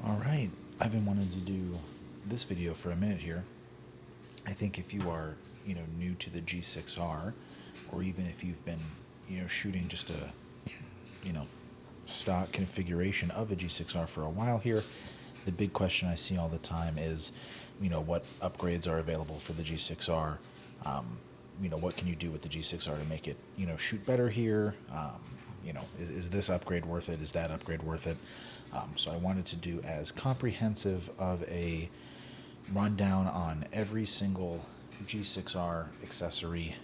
Alright, I've been wanting to do this video for a minute here. I think if you are, new to the G6R, or even if you've been, shooting just a, stock configuration of a G6R for a while here, the big question I see all the time is, what upgrades are available for the G6R? What can you do with the G6R to make it, shoot better here? Is this upgrade worth it? Is that upgrade worth it? So I wanted to do as comprehensive of a rundown on every single G6R accessory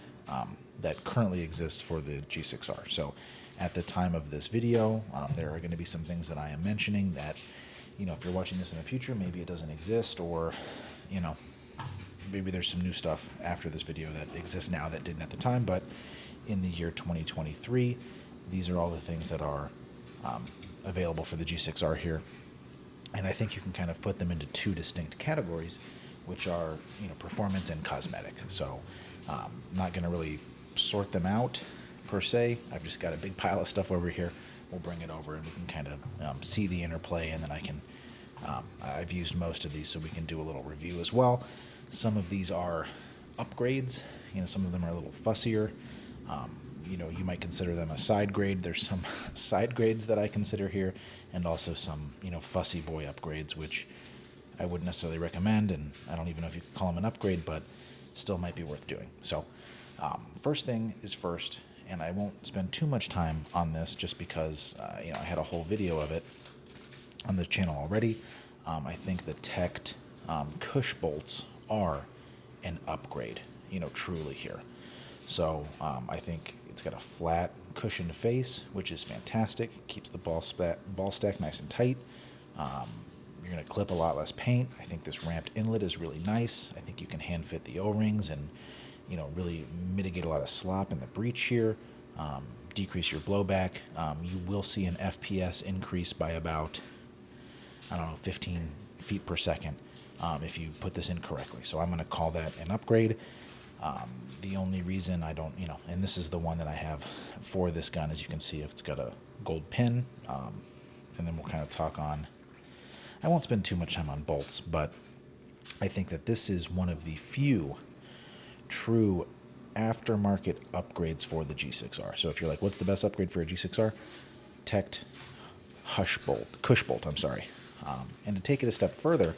that currently exists for the G6R. So at the time of this video, there are going to be some things that I am mentioning that, if you're watching this in the future, maybe it doesn't exist, or, maybe there's some new stuff after this video that exists now that didn't at the time, but in the year 2023, these are all the things that are available for the G6R here. And I think you can kind of put them into two distinct categories, which are, performance and cosmetic. So I'm not going to really sort them out per se. I've just got a big pile of stuff over here. We'll bring it over and we can kind of see the interplay, and then I can, I've used most of these, so we can do a little review as well. Some of these are upgrades, some of them are a little fussier. You might consider them a side grade. There's some side grades that I consider here, and also some, fussy boy upgrades, which I wouldn't necessarily recommend, and I don't even know if you could call them an upgrade, but still might be worth doing. So first thing is first, and I won't spend too much time on this just because, I had a whole video of it on the channel already. I think the Tect Cush bolts are an upgrade, truly here. So I think it's got a flat cushioned face, which is fantastic. It keeps the ball stack nice and tight. You're going to clip a lot less paint. I think this ramped inlet is really nice. I think you can hand fit the O-rings and, really mitigate a lot of slop in the breech here, decrease your blowback. You will see an FPS increase by about, 15 feet per second if you put this in correctly. So I'm going to call that an upgrade. The only reason I don't, and this is the one that I have for this gun, as you can see, if it's got a gold pin, and then we'll kind of talk on, I won't spend too much time on bolts, but I think that this is one of the few true aftermarket upgrades for the G6R. So if you're like, what's the best upgrade for a G6R? Tect Cush bolt, I'm sorry. And to take it a step further,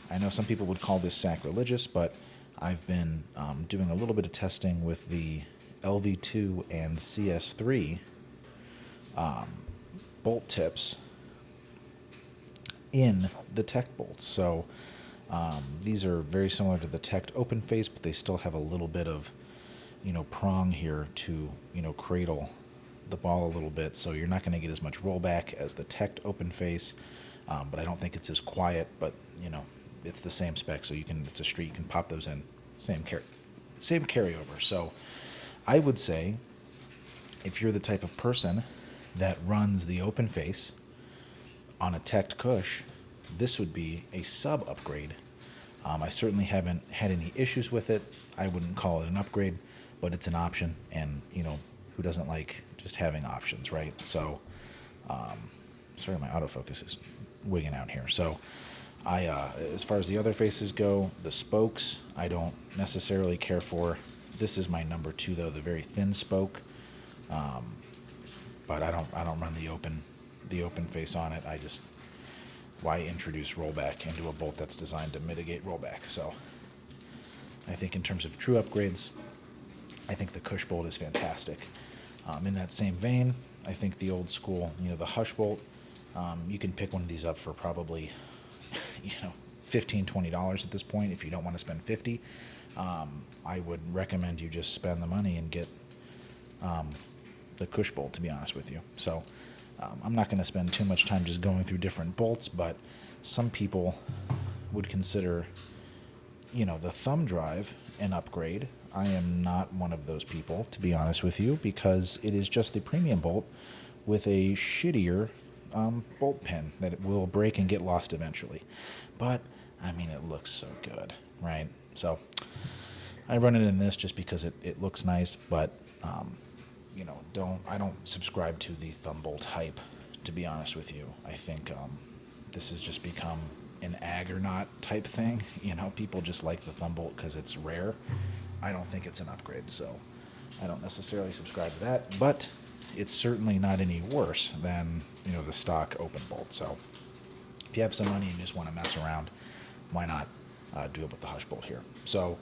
I know some people would call this sacrilegious, but I've been doing a little bit of testing with the LV2 and CS3 bolt tips in the Tect bolts. So these are very similar to the Tect open face, but they still have a little bit of, prong here to, cradle the ball a little bit. So you're not going to get as much rollback as the Tect open face, but I don't think it's as quiet, but, it's the same spec, so it's a street, you can pop those in, same carryover. So I would say if you're the type of person that runs the open face on a Tect Cush, this would be a sub upgrade. I certainly haven't had any issues with it. I wouldn't call it an upgrade, but it's an option, and who doesn't like just having options, right? So sorry, my autofocus is wigging out here. So as far as the other faces go, the spokes I don't necessarily care for. This is my number 2 though, the very thin spoke. But I don't run the open face on it. Why introduce rollback into a bolt that's designed to mitigate rollback? So I think in terms of true upgrades, I think the Cush bolt is fantastic. In that same vein, I think the old school, the Hush bolt, you can pick one of these up for probably $15, $20 at this point. If you don't want to spend $50, I would recommend you just spend the money and get the Cush bolt, to be honest with you. So I'm not going to spend too much time just going through different bolts, but some people would consider, the thumb drive an upgrade. I am not one of those people, to be honest with you, because it is just the premium bolt with a shittier bolt pin that it will break and get lost eventually. But it looks so good, right? So I run it in this just because it looks nice, but I don't subscribe to the thumb bolt hype, to be honest with you. I think this has just become an ag or not type thing. You know, people just like the thumb bolt because it's rare. I don't think it's an upgrade, so I don't necessarily subscribe to that, but it's certainly not any worse than, you know, the stock open bolt. So if you have some money and you just want to mess around, why not do it with the Hush bolt here? So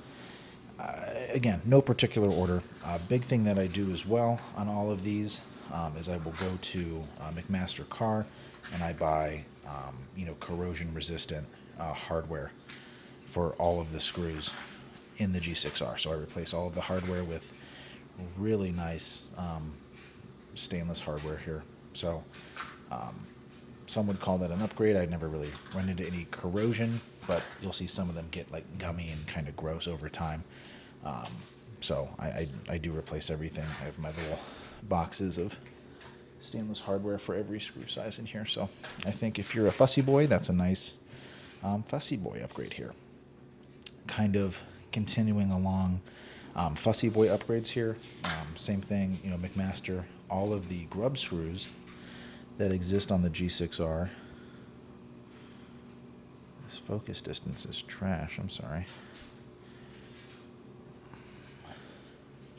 again, no particular order. Big thing that I do as well on all of these is I will go to McMaster Car and I buy, you know, corrosion resistant hardware for all of the screws in the G6R. So I replace all of the hardware with really nice stainless hardware here. So some would call that an upgrade. I'd never really run into any corrosion, but you'll see some of them get like gummy and kind of gross over time. So I do replace everything. I have my little boxes of stainless hardware for every screw size in here. So I think if you're a fussy boy, that's a nice fussy boy upgrade here. Kind of continuing along fussy boy upgrades here. Same thing, you know, McMaster, all of the grub screws that exist on the G6R. This focus distance is trash, I'm sorry.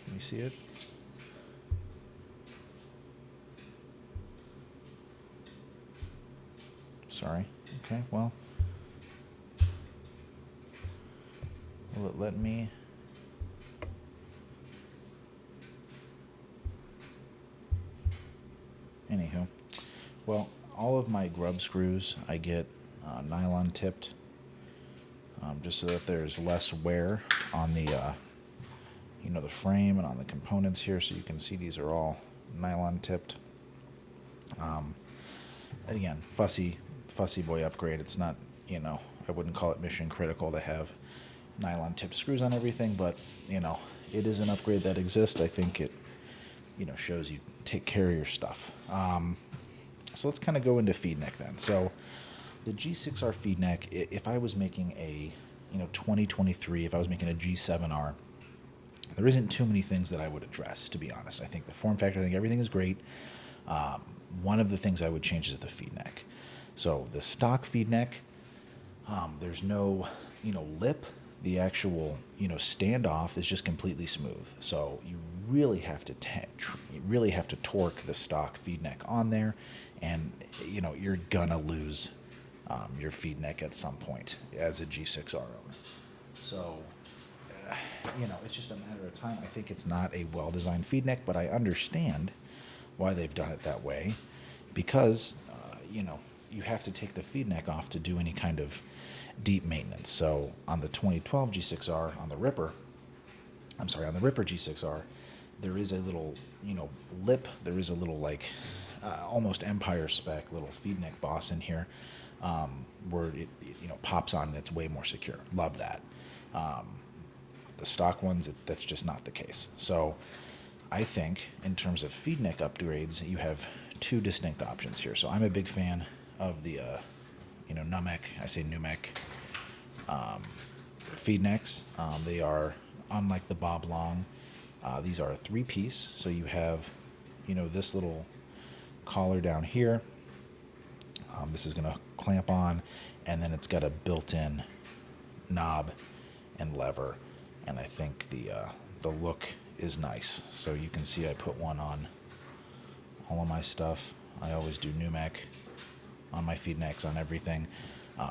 Can you see it? Sorry. Okay, well, will it let me? Anywho, well, all of my grub screws I get nylon tipped, just so that there's less wear on the, you know, the frame and on the components here. So you can see these are all nylon tipped. Again, fussy boy upgrade. It's not, you know, I wouldn't call it mission critical to have nylon tipped screws on everything, but, you know, it is an upgrade that exists. I think it, you know, shows you take care of your stuff. So let's kind of go into feed neck then. So the G6R feed neck, if I was making a, you know, 2023, if I was making a G7R, there isn't too many things that I would address, to be honest. I think the form factor, I think everything is great. One of the things I would change is the feed neck. So the stock feed neck, there's no, you know, lip. The actual, you know, standoff is just completely smooth. So you really have to torque the stock feed neck on there, and, you know, you're gonna lose your feed neck at some point as a G6R owner. So, you know, it's just a matter of time. I think it's not a well-designed feed neck, but I understand why they've done it that way, because, you know, you have to take the feed neck off to do any kind of deep maintenance. So on the 2012 G6R, on the Ripper G6R, there is a little, you know, lip. There is a little, like, almost Empire spec little feed neck boss in here, where it, you know, pops on and it's way more secure. Love that. The stock ones, that's just not the case. So I think in terms of feed neck upgrades, you have two distinct options here. So I'm a big fan of the, you know, Numec, I say Numec, feed necks. They are, unlike the Bob Long, these are a three-piece. So you have, you know, this little collar down here. This is going to clamp on, and then it's got a built-in knob and lever. And I think the look is nice. So you can see I put one on all of my stuff. I always do Numec on my feed necks, on everything.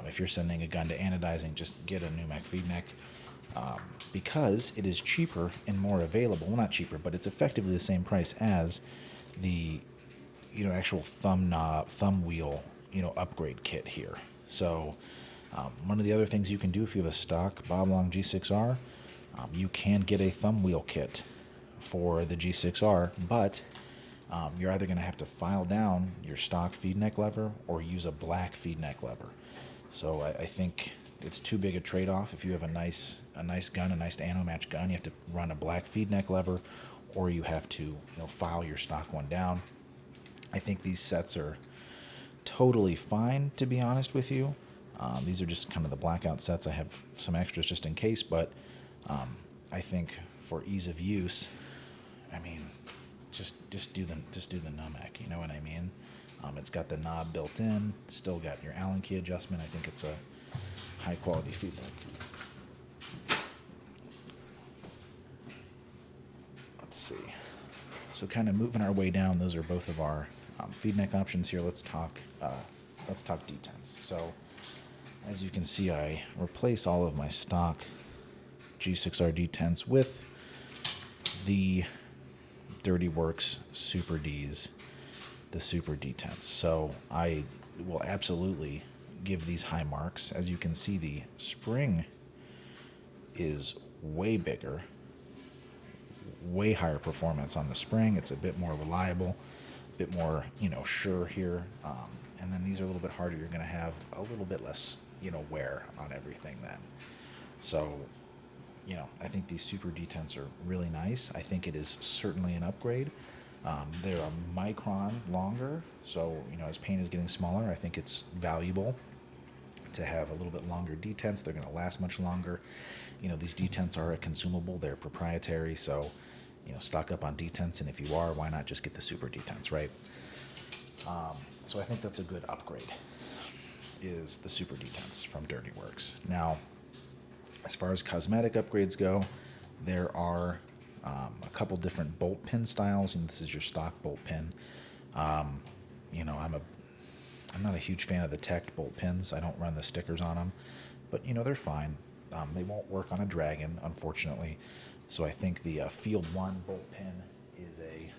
If you're sending a gun to anodizing, just get a Numec feed neck, because it is cheaper and more available. Well, not cheaper, but it's effectively the same price as the, you know, actual thumb wheel, you know, upgrade kit here. So one of the other things you can do if you have a stock Bob Long G6R, you can get a thumb wheel kit for the G6R, but you're either going to have to file down your stock feed neck lever or use a black feed neck lever. So I think it's too big a trade-off. If you have a nice gun, a nice ammo match gun, you have to run a black feed neck lever, or you have to, you know, file your stock one down. I think these sets are totally fine, to be honest with you. These are just kind of the blackout sets. I have some extras just in case, but I think for ease of use, I mean, just do the Numec. You know what I mean? It's got the knob built in, still got your Allen key adjustment. I think it's a high quality feedback. Let's see. So kind of moving our way down, those are both of our feed neck options here. Let's talk detents. So as you can see, I replace all of my stock G6R detents with the Dirty Works Super Ds, the Super Detents. So I will absolutely give these high marks. As you can see, the spring is way bigger, way higher performance on the spring. It's a bit more reliable, a bit more, sure here. And then these are a little bit harder. You're going to have a little bit less, wear on everything then. So, I think these Super Detents are really nice. I think it is certainly an upgrade. They're a micron longer, so, as paint is getting smaller, I think it's valuable to have a little bit longer detents. They're going to last much longer. These detents are a consumable. They're proprietary, so, stock up on detents, and if you are, why not just get the Super Detents, right? So I think that's a good upgrade, is the Super Detents from Dirty Works. Now, as far as cosmetic upgrades go, there are a couple different bolt pin styles. This is your stock bolt pin. I'm not a huge fan of the Tech bolt pins. I don't run the stickers on them, but they're fine. They won't work on a Dragon, unfortunately. So I think the Field 1 bolt pin is a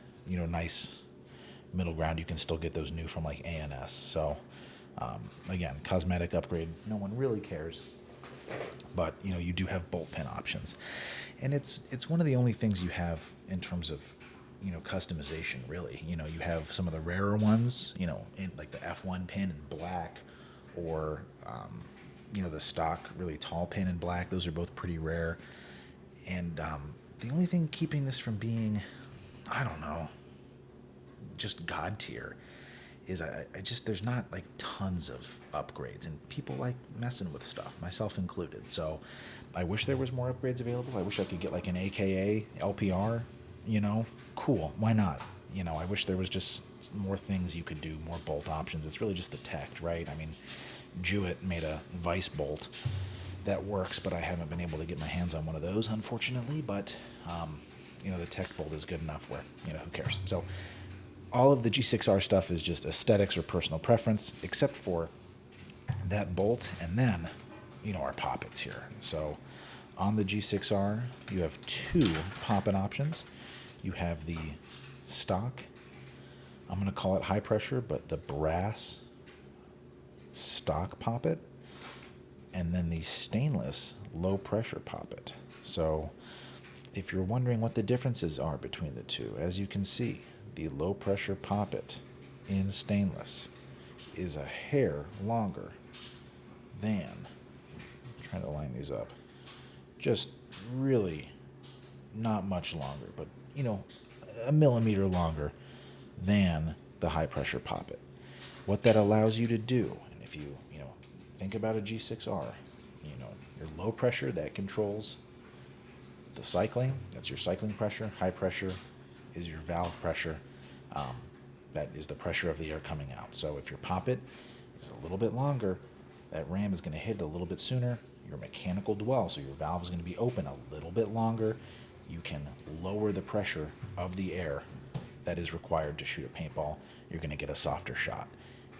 nice middle ground. You can still get those new from like ANS. So again, cosmetic upgrade. No one really cares. But you do have bolt pin options, and it's one of the only things you have in terms of customization. Really, you have some of the rarer ones, in like the F1 pin in black, or the stock really tall pin in black. Those are both pretty rare, and the only thing keeping this from being, I don't know, just god tier, is I just, there's not like tons of upgrades, and people like messing with stuff, myself included. So I wish there was more upgrades available. I wish I could get like an AKA LPR, cool, why not? I wish there was just more things you could do, more bolt options. It's really just the tech, right? I mean, Jewett made a vice bolt that works, but I haven't been able to get my hands on one of those, unfortunately. But the tech bolt is good enough where who cares? So all of the G6R stuff is just aesthetics or personal preference, except for that bolt, and then, our poppets here. So on the G6R, you have two poppet options. You have the stock, I'm going to call it high pressure, but the brass stock poppet, and then the stainless low pressure poppet. So if you're wondering what the differences are between the two, as you can see, the low pressure poppet in stainless is a hair longer than, I'm trying to line these up, just really not much longer, but a millimeter longer than the high pressure poppet. What that allows you to do, and if you think about a G6R, your low pressure, that controls the cycling, that's your cycling pressure. High pressure is your valve pressure. That is the pressure of the air coming out. So if your poppet is a little bit longer, that ram is going to hit a little bit sooner. Your mechanical dwell, so your valve is going to be open a little bit longer. You can lower the pressure of the air that is required to shoot a paintball. You're going to get a softer shot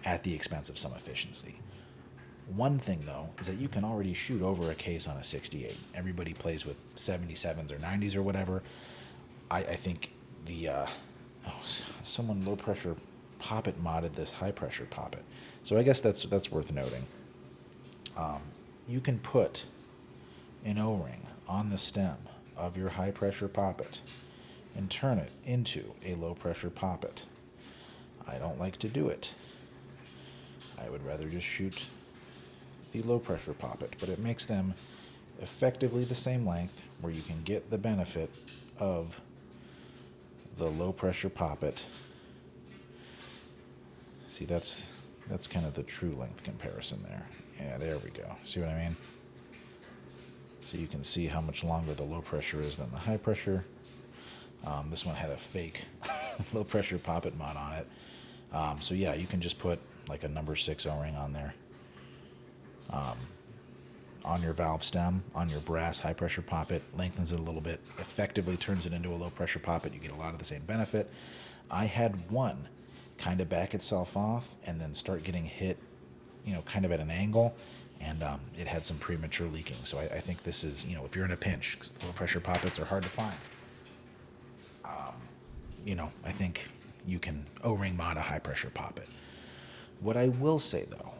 at the expense of some efficiency. One thing, though, is that you can already shoot over a case on a 68. Everybody plays with 77s or 90s or whatever. I think someone low pressure poppet modded this high pressure poppet. So I guess that's worth noting. You can put an O-ring on the stem of your high pressure poppet and turn it into a low pressure poppet. I don't like to do it. I would rather just shoot the low pressure poppet, but it makes them effectively the same length, where you can get the benefit of the low pressure poppet. See, that's kind of the true length comparison there. Yeah, there we go. See what I mean? So you can see how much longer the low pressure is than the high pressure. This one had a fake low pressure poppet mod on it. So yeah, you can just put like a number 6 O-ring on there. On your valve stem, on your brass high pressure poppet, lengthens it a little bit, effectively turns it into a low pressure poppet. You get a lot of the same benefit. I had one kind of back itself off and then start getting hit, kind of at an angle, and it had some premature leaking. So I think this is, if you're in a pinch, because low pressure poppets are hard to find, I think you can O-ring mod a high pressure poppet. What I will say though,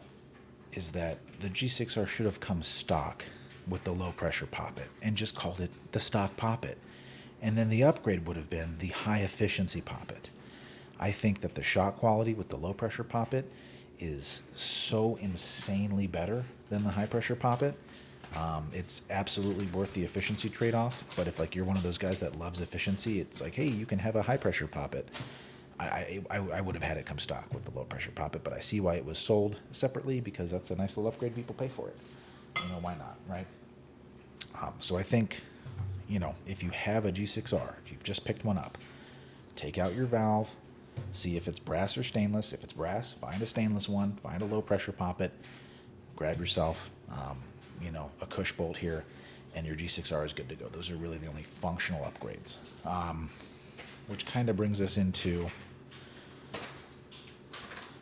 is that the G6R should have come stock with the low pressure poppet and just called it the stock poppet. And then the upgrade would have been the high efficiency poppet. I think that the shot quality with the low pressure poppet is so insanely better than the high pressure poppet. It's absolutely worth the efficiency trade-off, but if like you're one of those guys that loves efficiency, it's like, hey, you can have a high pressure poppet. I would have had it come stock with the low pressure poppet, but I see why it was sold separately, because that's a nice little upgrade. People pay for it. Why not, right? So I think, if you have a G6R, if you've just picked one up, take out your valve, see if it's brass or stainless. If it's brass, find a stainless one, find a low pressure poppet, grab yourself, a Cush bolt here, and your G6R is good to go. Those are really the only functional upgrades. Which kind of brings us into,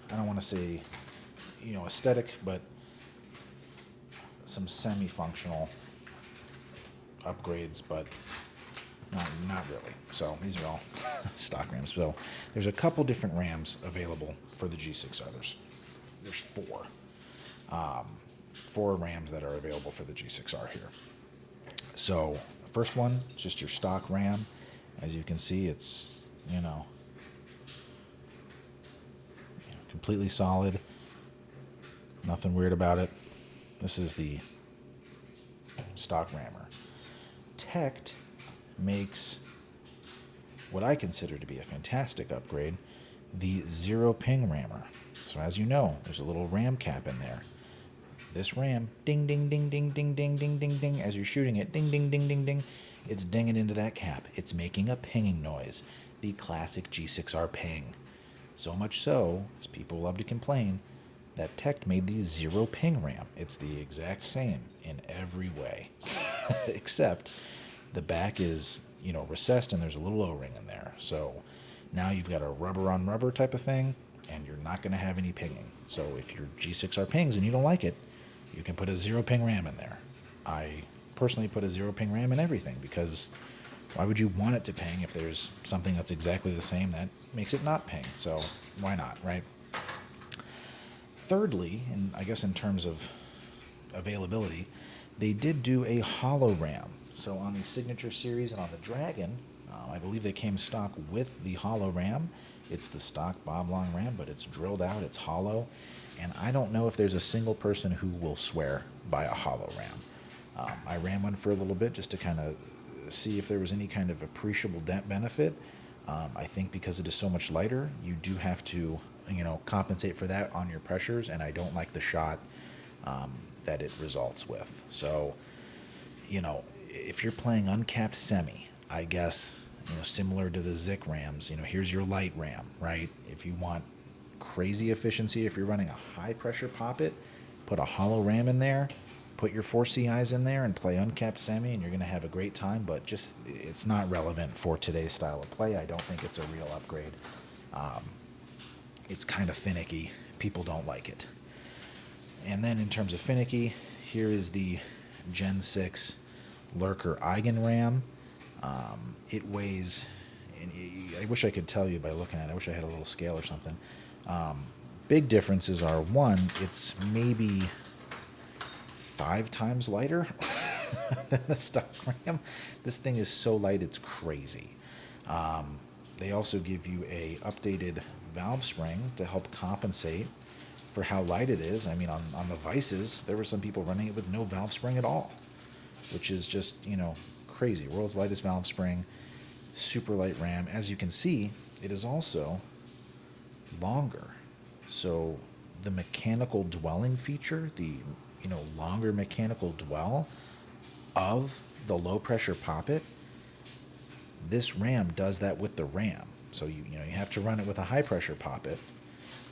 I don't want to say, aesthetic, but some semi-functional upgrades, but not really. So these are all stock rams. So there's a couple different rams available for the G6R. There's four rams that are available for the G6R here. So first one, just your stock ram. As you can see, it's, completely solid. Nothing weird about it. This is the stock rammer. Tect makes what I consider to be a fantastic upgrade, the zero ping rammer. So as you know, there's a little ram cap in there. This ram, ding, ding, ding, ding, ding, ding, ding, ding, ding, as you're shooting it, ding, ding, ding, ding, ding, it's dinging into that cap. It's making a pinging noise, the classic G6R ping. So much so, as people love to complain, that Tect made the zero ping ram. It's the exact same in every way, except the back is, recessed and there's a little O-ring in there. So now you've got a rubber on rubber type of thing, and you're not going to have any pinging. So if your G6R pings and you don't like it, you can put a zero ping ram in there. I personally put a zero ping ram in everything, because why would you want it to ping if there's something that's exactly the same that makes it not ping? So why not, right? Thirdly, and I guess in terms of availability, they did do a hollow ram. So on the Signature series and on the Dragon, I believe they came stock with the hollow ram. It's the stock bob long ram, but it's drilled out, it's hollow, and I don't know if there's a single person who will swear by a hollow ram. I ran one for a little bit just to kind of see if there was any kind of appreciable benefit. I think because it is so much lighter, you do have to, compensate for that on your pressures, and I don't like the shot that it results with. So, if you're playing uncapped semi, I guess, similar to the Zik rams, here's your light ram, right? If you want crazy efficiency, if you're running a high pressure poppet, put a hollow ram in there, put your 4CIs in there and play uncapped semi, and you're going to have a great time, but just, it's not relevant for today's style of play. I don't think it's a real upgrade. It's kind of finicky. People don't like it. And then in terms of finicky, here is the Gen 6 Lurker Eigen Ram. It weighs, and I wish I could tell you by looking at it. I wish I had a little scale or something. Big differences are, one, it's maybe 5 times lighter than the stock ram. This thing is so light, it's crazy. They also give you a updated valve spring to help compensate for how light it is. I mean, on the Vices, there were some people running it with no valve spring at all, which is just, crazy. World's lightest valve spring, super light ram. As you can see, it is also longer. So the mechanical dwelling feature, the longer mechanical dwell of the low pressure poppet, this ram does that with the ram. So you have to run it with a high pressure poppet,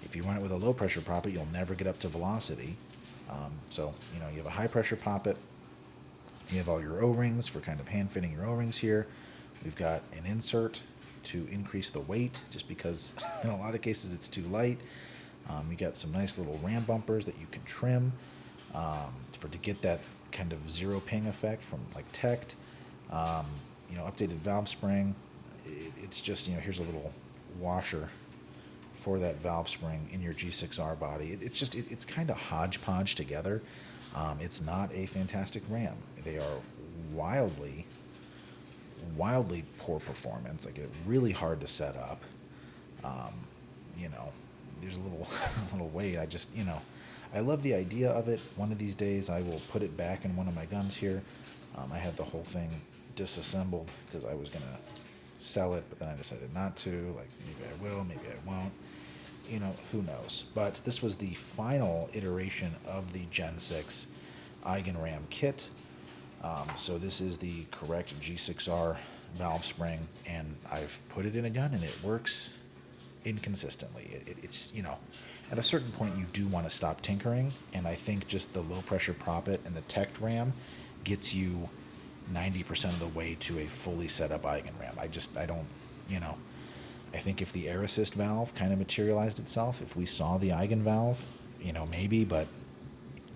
If you run it with a low pressure poppet, you'll never get up to velocity. So, you have a high pressure poppet. You have all your O-rings for kind of hand fitting your O-rings here. We've got an insert to increase the weight, just because in a lot of cases it's too light. You got some nice little ram bumpers that you can trim to get that kind of zero ping effect from like Tect. Updated valve spring. It's just, here's a little washer for that valve spring in your G6R body. It's kind of hodgepodge together. It's not a fantastic ram. They are wildly poor performance. Like, really hard to set up. There's a little a little weight. I love the idea of it. One of these days I will put it back in one of my guns here. I had the whole thing disassembled because I was gonna sell it, but then I decided not to. Like, maybe I will, maybe I won't. Who knows? But this was the final iteration of the Gen 6 Eigenram kit. So this is the correct G6R valve spring, and I've put it in a gun, and it works inconsistently. It's at a certain point you do want to stop tinkering, and I think just the low pressure poppet and the Tect ram gets you 90% of the way to a fully set up Eigenram. I don't, I think if the air assist valve kind of materialized itself, if we saw the Eigen valve, maybe, but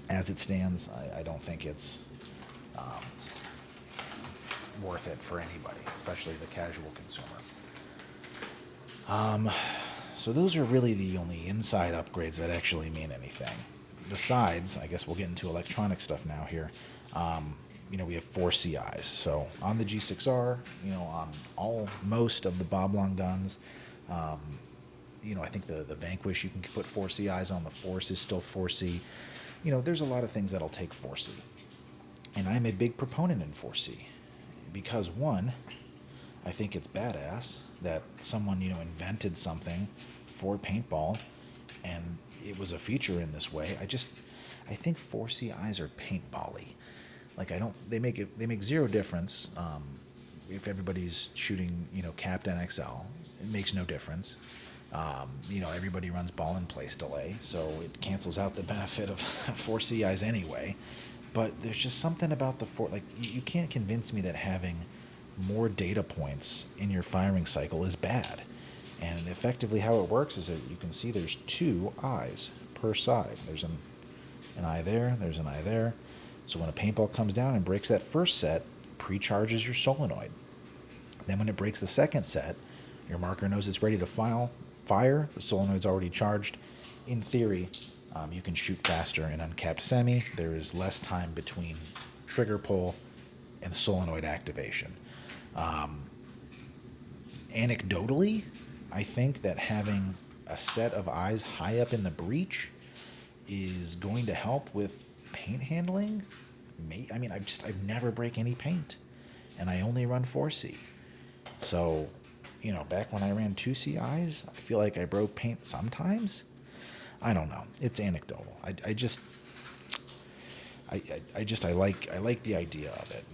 as it stands, I don't think it's worth it for anybody, especially the casual consumer. So those are really the only inside upgrades that actually mean anything. Besides, I guess we'll get into electronic stuff now here. We have 4 CIs. So on the G6R, on most of the Bob Long guns, I think the Vanquish, you can put 4 CIs on. The Force is still 4C. There's a lot of things that'll take 4C. And I'm a big proponent in 4C because, one, I think it's badass that someone, invented something for paintball and it was a feature in this way. I think 4CIs are paintball-y. Like, they make zero difference. If everybody's shooting, capped NXL, it makes no difference. Everybody runs ball and place delay, so it cancels out the benefit of 4CIs anyway. But there's just something about the you can't convince me that having more data points in your firing cycle is bad. And effectively how it works is that you can see there's 2 eyes per side. There's an eye there, there's an eye there. So when a paintball comes down and breaks that first set, pre-charges your solenoid. Then when it breaks the second set, your marker knows it's ready to fire. The solenoid's already charged. In theory, you can shoot faster in uncapped semi. There is less time between trigger pull and solenoid activation. Anecdotally, I think that having a set of eyes high up in the breech is going to help with paint handling. I've never break any paint, and I only run 4C. So, back when I ran 2CIs, I feel like I broke paint sometimes. I don't know. It's anecdotal. I like the idea of it.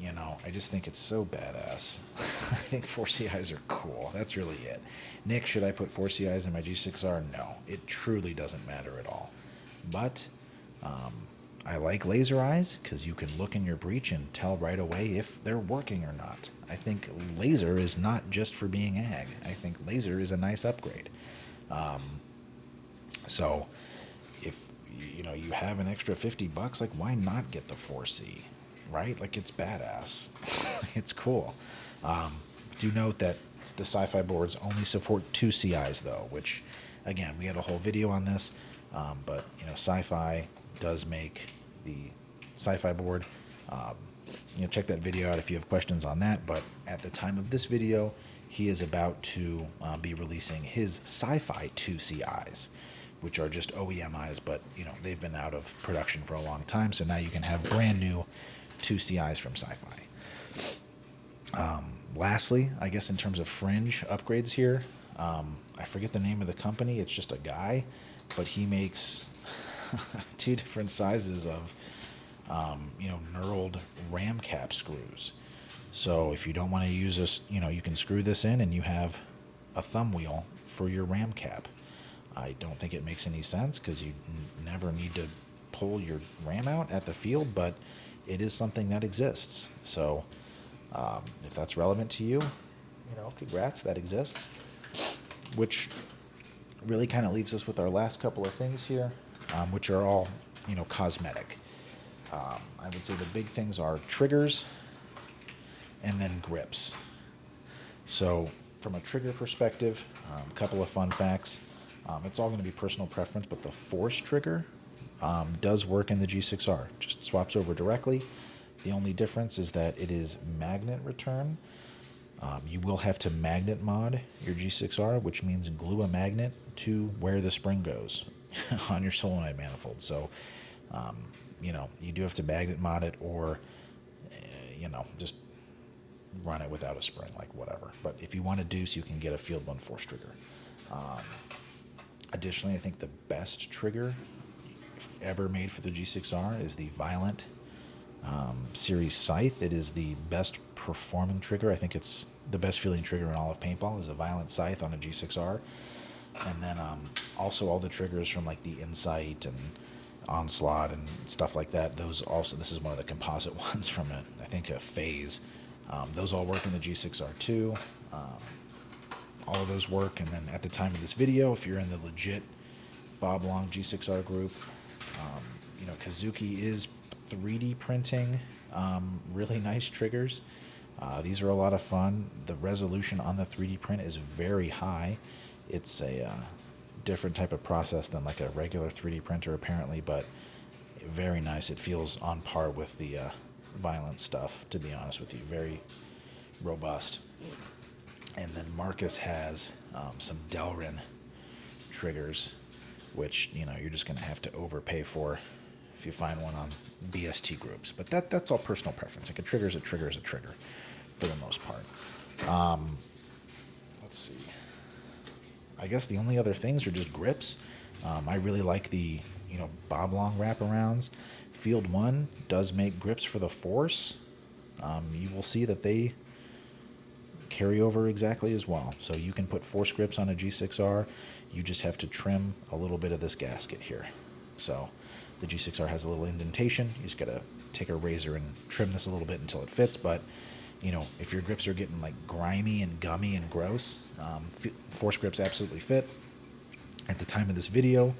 I just think it's so badass. I think 4CIs are cool. That's really it. Nick, should I put 4CIs in my G6R? No, it truly doesn't matter at all. But I like laser eyes because you can look in your breech and tell right away if they're working or not. I think laser is not just for being ag. I think laser is a nice upgrade. So if you have an extra $50, like, why not get the 4C, right? Like, it's badass. It's cool. Do note that the Sci-Fi boards only support 2CIs though, which, again, we had a whole video on this, but Sci-Fi does make the Sci-Fi board. Check that video out if you have questions on that. But at the time of this video, he is about to be releasing his Sci-Fi 2CIs, which are just OEM eyes, but they've been out of production for a long time. So now you can have brand new 2CIs from Sci-Fi. Lastly, I guess in terms of fringe upgrades here, I forget the name of the company. It's just a guy, but he makes 2 different sizes of knurled ram cap screws. So if you don't want to use this, you can screw this in and you have a thumb wheel for your ram cap. I don't think it makes any sense because you never need to pull your ram out at the field, but it is something that exists. So if that's relevant to you, congrats, that exists. Which really kind of leaves us with our last couple of things here, which are all, cosmetic. I would say the big things are triggers and then grips. So from a trigger perspective, a couple of fun facts. It's all going to be personal preference, but the force trigger does work in the G6R. Just swaps over directly. The only difference is that it is magnet return. You will have to magnet mod your G6R, which means glue a magnet to where the spring goes on your solenoid manifold. So, you do have to magnet mod it, or, just run it without a spring, like whatever. But if you want a deuce, you can get a field one force trigger. Additionally, I think the best trigger ever made for the G6R is the Violent series scythe. It is the best performing trigger. I think it's the best feeling trigger in all of paintball is a Violent scythe on a G6R. And then also all the triggers from like the Insight and Onslaught and stuff like that. Those also, this is one of the composite ones from I think a Phase. Those all work in the G6R too. All of those work. And then at the time of this video, if you're in the legit Bob Long G6R group, Kazuki is 3D printing really nice triggers. These are a lot of fun. The resolution on the 3D print is very high. It's a different type of process than like a regular 3D printer apparently, but very nice. It feels on par with the Violent stuff, to be honest with you. Very robust. And then Marcus has some Delrin triggers, which you're just going to have to overpay for if you find one on BST groups. But that's all personal preference. Like a trigger is a trigger is a trigger for the most part. Let's see. I guess the only other things are just grips. I really like the Bob Long wraparounds. Field 1 does make grips for the Force. You will see that they carry over exactly as well. So you can put Force grips on a G6R. You just have to trim a little bit of this gasket here. So the G6R has a little indentation. You just got to take a razor and trim this a little bit until it fits. But if your grips are getting like grimy and gummy and gross, Force grips absolutely fit. At the time of this video,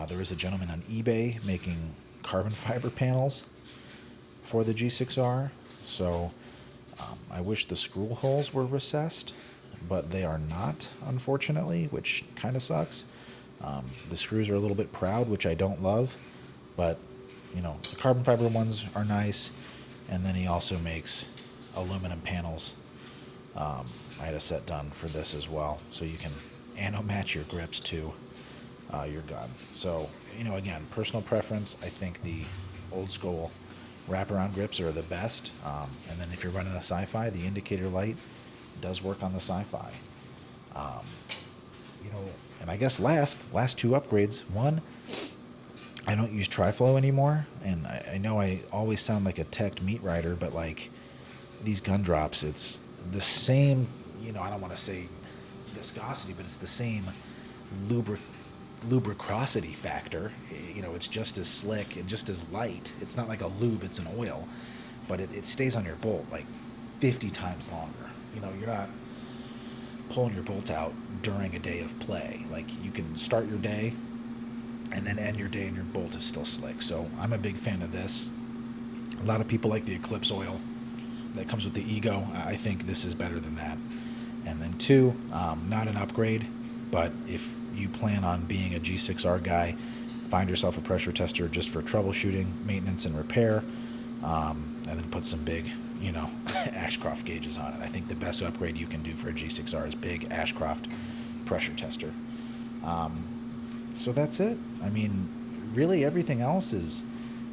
there is a gentleman on eBay making carbon fiber panels for the G6R. So I wish the screw holes were recessed, but they are not, unfortunately, which kind of sucks. The screws are a little bit proud, which I don't love, but the carbon fiber ones are nice. And then he also makes aluminum panels. I had a set done for this as well, so you can anno match your grips to your gun. So again, personal preference. I think the old school wraparound grips are the best. And then if you're running a sci-fi, the indicator light does work on the sci-fi. And I guess last two upgrades. One, I don't use Triflow anymore, and I know I always sound like a teched meat rider, but like these gun drops, it's the same, I don't want to say viscosity, but it's the same lubricosity factor. It's just as slick and just as light. It's not like a lube, it's an oil, but it stays on your bolt like 50 times longer. You're not pulling your bolt out during a day of play. Like you can start your day and then end your day and your bolt is still slick. So I'm a big fan of this. A lot of people like the Eclipse oil that comes with the Ego. I think this is better than that. And then two, not an upgrade, but if you plan on being a G6R guy, find yourself a pressure tester just for troubleshooting, maintenance, and repair, and then put some big, Ashcroft gauges on it. I think the best upgrade you can do for a G6R is big Ashcroft pressure tester. So that's it. I mean, really everything else is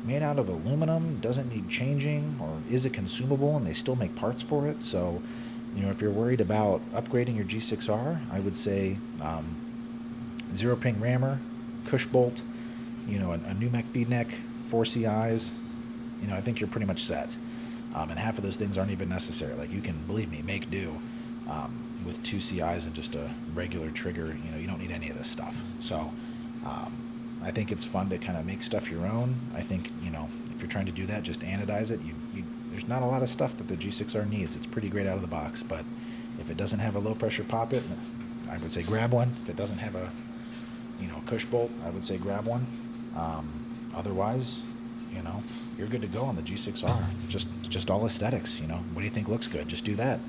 made out of aluminum, doesn't need changing, or is a consumable, and they still make parts for it. So, if you're worried about upgrading your G6R, I would say zero ping rammer, Cush bolt, a Numec feed neck, 4 CIs. I think you're pretty much set. And half of those things aren't even necessary. Like you can, believe me, make do. with 2 CIs and just a regular trigger, you don't need any of this stuff. So I think it's fun to kind of make stuff your own. I think, if you're trying to do that, just anodize it. There's not a lot of stuff that the G6R needs. It's pretty great out of the box, but if it doesn't have a low pressure poppet, I would say grab one. If it doesn't have a Cush bolt, I would say grab one. Otherwise, you're good to go on the G6R. Just all aesthetics. What do you think looks good? Just do that.